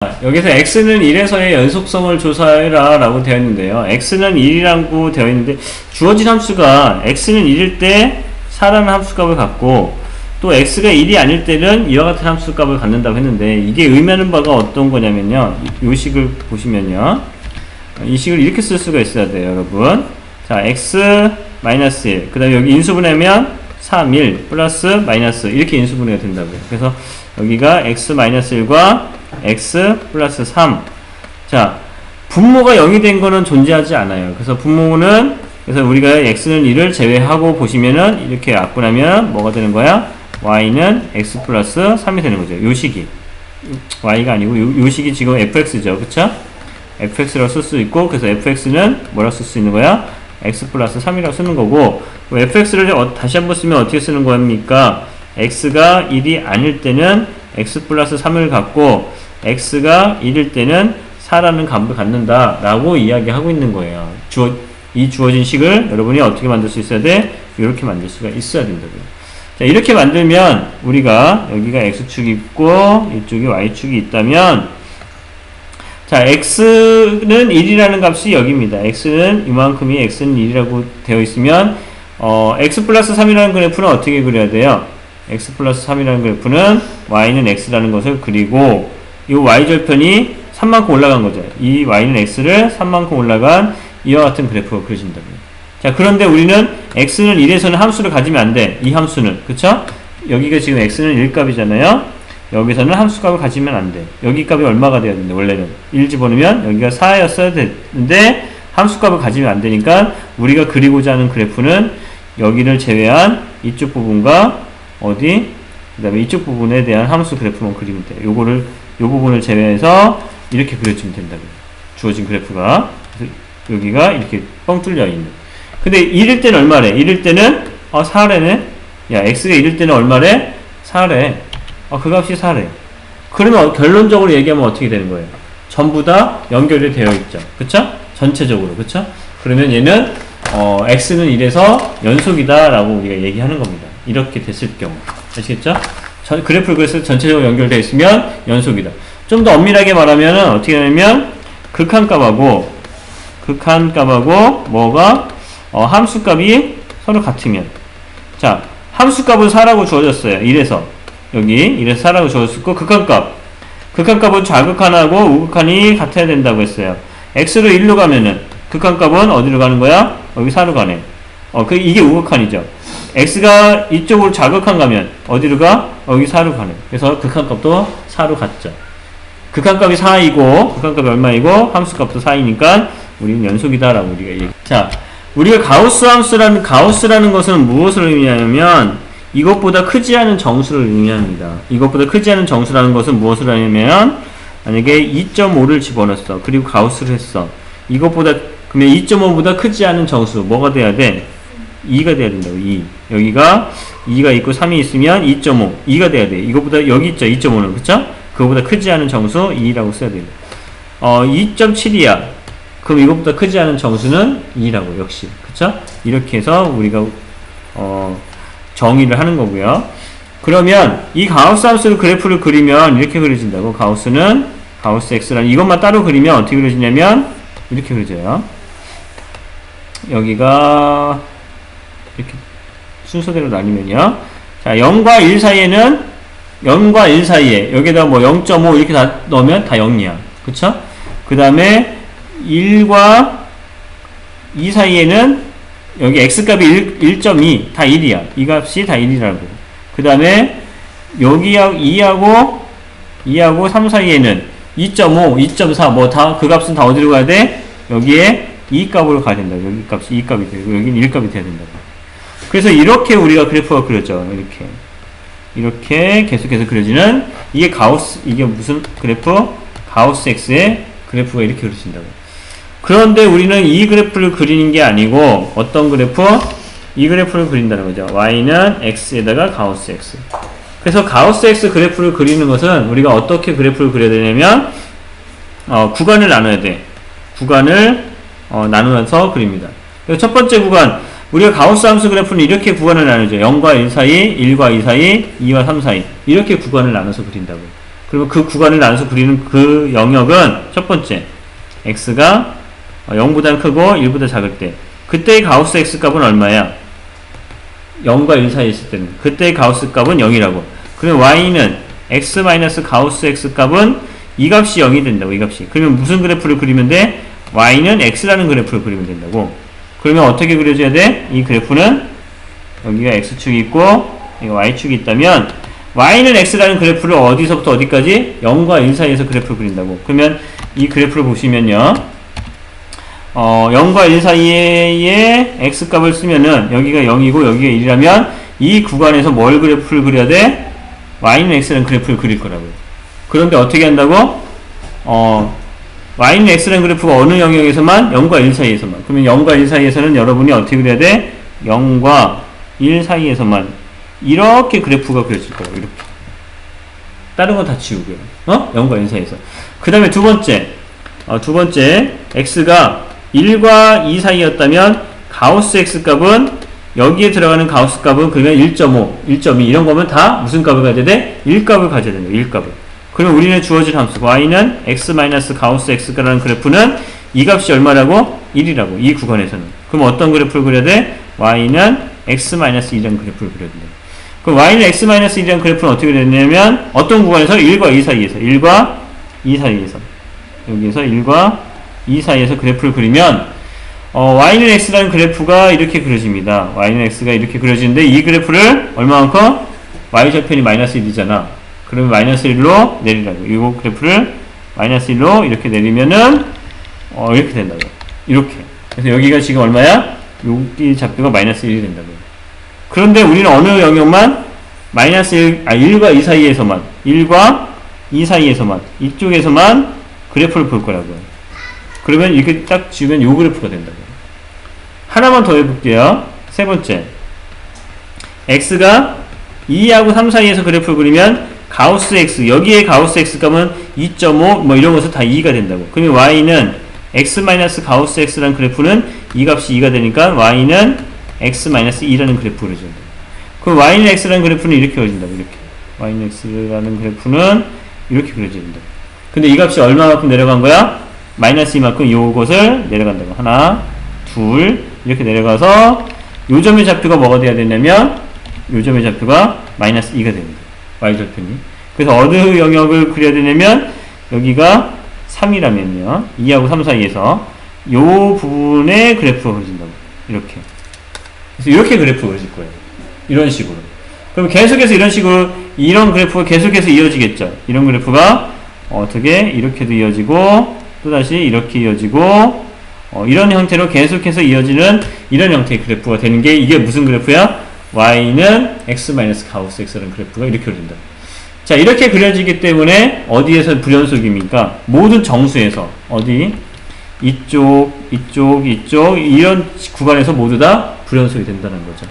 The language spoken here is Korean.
여기서 x는 1에서의 연속성을 조사해라 라고 되어 있는데요. x는 1이라고 되어 있는데 주어진 함수가 x는 1일 때 4라는 함수값을 갖고 또 x가 1이 아닐 때는 이와 같은 함수값을 갖는다고 했는데 이게 의미하는 바가 어떤 거냐면요. 이 식을 보시면요. 이 식을 이렇게 쓸 수가 있어야 돼요, 여러분. 자, x-1 그 다음에 여기 인수분해하면 3, 1 플러스 마이너스 이렇게 인수분해가 된다고요. 그래서 여기가 x-1과 x 플러스 3. 자, 분모가 0이 된 거는 존재하지 않아요. 그래서 분모는, 그래서 우리가 x는 1을 제외하고 보시면은 이렇게 약분하면 뭐가 되는 거야? y는 x 플러스 3이 되는 거죠. 요 식이. y가 아니고 요 식이 지금 fx죠. 그쵸? fx라고 쓸 수 있고, 그래서 fx는 뭐라고 쓸 수 있는 거야? x 플러스 3이라고 쓰는 거고, fx를 다시 한번 쓰면 어떻게 쓰는 겁니까? x가 1이 아닐 때는 x 플러스 3을 갖고 x가 1일 때는 4라는 값을 갖는다 라고 이야기하고 있는 거예요. 이 주어진 식을 여러분이 어떻게 만들 수 있어야 돼? 이렇게 만들 수가 있어야 된다고요. 자, 이렇게 만들면 우리가 여기가 x축이 있고 이쪽이 y축이 있다면, 자, x는 1이라는 값이 여기입니다. x는 이만큼이 x는 1이라고 되어 있으면 x 플러스 3이라는 그래프는 어떻게 그려야 돼요? x 플러스 3이라는 그래프는 y는 x라는 것을 그리고 이 y절편이 3만큼 올라간 거죠. 이 y는 x를 3만큼 올라간 이와 같은 그래프가 그려진다고요. 자, 그런데 우리는 x는 1에서는 함수를 가지면 안 돼. 이 함수는. 그쵸? 여기가 지금 x는 1값이잖아요. 여기서는 함수값을 가지면 안 돼. 여기 값이 얼마가 돼야 되는데 원래는 1 집어넣으면 여기가 4였어야 되는데 함수값을 가지면 안 되니까 우리가 그리고자 하는 그래프는 여기를 제외한 이쪽 부분과 어디? 그 다음에 이쪽 부분에 대한 함수 그래프만 그리면 돼요. 요 부분을 제외해서 이렇게 그려주면 된다고요. 주어진 그래프가. 여기가 이렇게 뻥 뚫려 있는. 근데 1일 때는 얼마래? 1일 때는, 4래네? 야, x가 1일 때는 얼마래? 4래. 그 값이 4래. 그러면 결론적으로 얘기하면 어떻게 되는 거예요? 전부 다 연결이 되어 있죠. 그쵸? 전체적으로. 그쵸? 그러면 얘는, x는 1에서 연속이다 라고 우리가 얘기하는 겁니다. 이렇게 됐을 경우. 아시겠죠? 그래프를 그래서 전체적으로 연결되어 있으면 연속이다. 좀 더 엄밀하게 말하면 어떻게 하냐면 극한값하고 뭐가 함수값이 서로 같으면, 자, 함수값은 4라고 주어졌어요. 1에서 여기 1에서 4라고 주어졌고 극한값은 좌극한하고 우극한이 같아야 된다고 했어요. x로 1로 가면은 극한값은 어디로 가는 거야? 여기 4로 가네. 이게 우극한이죠. x가 이쪽으로 좌극한 가면 어디로 가? 여기 4로 가네. 그래서 극한값도 4로 갔죠. 극한값이 4이고 극한값이 얼마이고 함수값도 4이니까 우리는 연속이다라고 우리가 얘기. 자, 우리가 가우스라는 것은 무엇을 의미하냐면 이것보다 크지 않은 정수를 의미합니다. 이것보다 크지 않은 정수라는 것은 무엇을 의미하냐면, 만약에 2.5를 집어넣었어. 그리고 가우스를 했어. 그러면 2.5보다 크지 않은 정수 뭐가 돼야 돼? 2가 돼야 된다고. 2. 여기가 2가 있고 3이 있으면 2.5 2가 돼야 돼. 이것보다 여기 있죠. 2.5는. 그쵸? 그거보다 크지 않은 정수 2라고 써야 돼요. 2.7이야. 그럼 이것보다 크지 않은 정수는 2라고 역시. 그쵸? 이렇게 해서 우리가 정의를 하는 거고요. 그러면 이 가우스 함수를 그래프를 그리면 이렇게 그려진다고. 가우스 x라는 이것만 따로 그리면 어떻게 그려지냐면 이렇게 그려져요. 여기가 이렇게 순서대로 나뉘면요. 자, 0과 1 사이에 여기다 뭐 0.5 이렇게 다 넣으면 다 0이야. 그쵸? 그 다음에 1과 2 사이에는 여기 x값이 1.2 다 1이야. 이 값이 다 1이라고. 그 다음에 여기하고 2하고 3 사이에는 2.5, 2.4 뭐 다 그 값은 다 어디로 가야 돼? 여기에 2 값으로 가야 된다. 여기 값이 2 값이 되고 여기는 1 값이 돼야 된다. 그래서 이렇게 우리가 그래프가 그려져. 이렇게 계속해서 그려지는 이게 무슨 그래프? 가우스 x의 그래프가 이렇게 그려진다고. 그런데 우리는 이 그래프를 그리는 게 아니고 어떤 그래프? 이 그래프를 그린다는 거죠. y는 x에다가 가우스 x. 그래서 가우스 x 그래프를 그리는 것은 우리가 어떻게 그래프를 그려야 되냐면 구간을 나눠야 돼. 구간을 나누어서 그립니다. 첫 번째 구간, 우리가 가우스 함수 그래프는 이렇게 구간을 나누죠. 0과 1 사이, 1과 2 사이, 2와 3 사이 이렇게 구간을 나눠서 그린다고요. 그리고 그 구간을 나눠서 그리는 그 영역은 첫 번째 x가 0보다 크고 1보다 작을 때 그때의 가우스 x 값은 얼마야? 0과 1 사이에 있을 때는 그때의 가우스 값은 0이라고. 그러면 y는 x 마이너스 가우스 x 값은 이 값이 0이 된다고. 이 값이. 그러면 무슨 그래프를 그리면 돼? y는 x라는 그래프를 그리면 된다고. 그러면 어떻게 그려줘야 돼? 이 그래프는 여기가 x축이 있고 이거 y축이 있다면 y는 x라는 그래프를 어디서부터 어디까지? 0과 1 사이에서 그래프를 그린다고. 그러면 이 그래프를 보시면요 0과 1 사이에 x값을 쓰면은 여기가 0이고 여기가 1이라면 이 구간에서 뭘 그래프를 그려야 돼? y는 x라는 그래프를 그릴 거라고요. 그런데 어떻게 한다고? y는 x라는 그래프가 어느 영역에서만? 0과 1 사이에서만. 그러면 0과 1 사이에서는 여러분이 어떻게 그려야 돼? 0과 1 사이에서만 이렇게 그래프가 그려질 거라고. 이렇게. 다른 거 다 지우고요. 0과 1 사이에서. 그 다음에 두 번째 x가 1과 2 사이였다면 가우스 x 값은 여기에 들어가는 가우스 값은 그러면 1.5, 1.2 이런 거면 다 무슨 값을 가져야 돼? 1값을 가져야 된다. 1값을. 그러면 우리는 주어진 함수 y는 x 마이너스 가우스 x라는 그래프는 이 값이 얼마라고? 1이라고. 이 구간에서는. 그럼 어떤 그래프를 그려야 돼? y는 x 마이너스 2라는 그래프를 그려야 된다. 그럼 y는 x 마이너스 1이라는 그래프는 어떻게 되냐면 어떤 구간에서? 1과 2 사이에서. 1과 2 사이에서. 여기에서 1과 2 사이에서 그래프를 그리면 y는 x라는 그래프가 이렇게 그려집니다. y는 x가 이렇게 그려지는데 이 그래프를 얼마만큼? y절편이 마이너스 1이잖아. 그러면 마이너스 1로 내리라고. 이 그래프를 마이너스 1로 이렇게 내리면은 이렇게 된다고. 이렇게. 그래서 여기가 지금 얼마야? 여기 좌표가 마이너스 1이 된다고. 그런데 우리는 어느 영역만? 마이너스 1과 2 사이에서만 1과 2 사이에서만 이쪽에서만 그래프를 볼 거라고요. 그러면 이렇게 딱 지우면 요 그래프가 된다고요. 하나만 더 해볼게요. 세 번째 x가 2하고 3 사이에서 그래프를 그리면 가우스 x 여기에 가우스 x 값은 2.5 뭐 이런 것은 다 2가 된다고. 그러면 y는 x 마이너스 가우스 x라는 그래프는 이 값이 2가 되니까 y는 x 마이너스 2라는 그래프를 그려준다. 그럼 y는 x라는 그래프는 이렇게 그려진다고. 이렇게 y는 x라는 그래프는 이렇게 그려진다. 근데 이 값이 얼마만큼 내려간 거야? 마이너스 2만큼 요것을 내려간다고. 하나, 둘 이렇게 내려가서 요 점의 좌표가 뭐가 돼야 되냐면 요 점의 좌표가 마이너스 2가 됩니다. y절편이. 그래서 어느 영역을 그려야 되냐면 여기가 3이라면요 2하고 3 사이에서 요 부분에 그래프가 그려진다고. 이렇게. 그래서 이렇게 그래프가 그려질 거예요. 이런 식으로. 그럼 계속해서 이런 식으로 이런 그래프가 계속해서 이어지겠죠. 이런 그래프가 어떻게 이렇게도 이어지고 또다시 이렇게 이어지고 이런 형태로 계속해서 이어지는 이런 형태의 그래프가 되는 게 이게 무슨 그래프야? y는 x 마이너스 가우스 x라는 그래프가 이렇게 그려진다. 자, 이렇게 그려지기 때문에 어디에서 불연속입니까? 모든 정수에서 어디? 이쪽 이런 구간에서 모두 다 불연속이 된다는 거죠.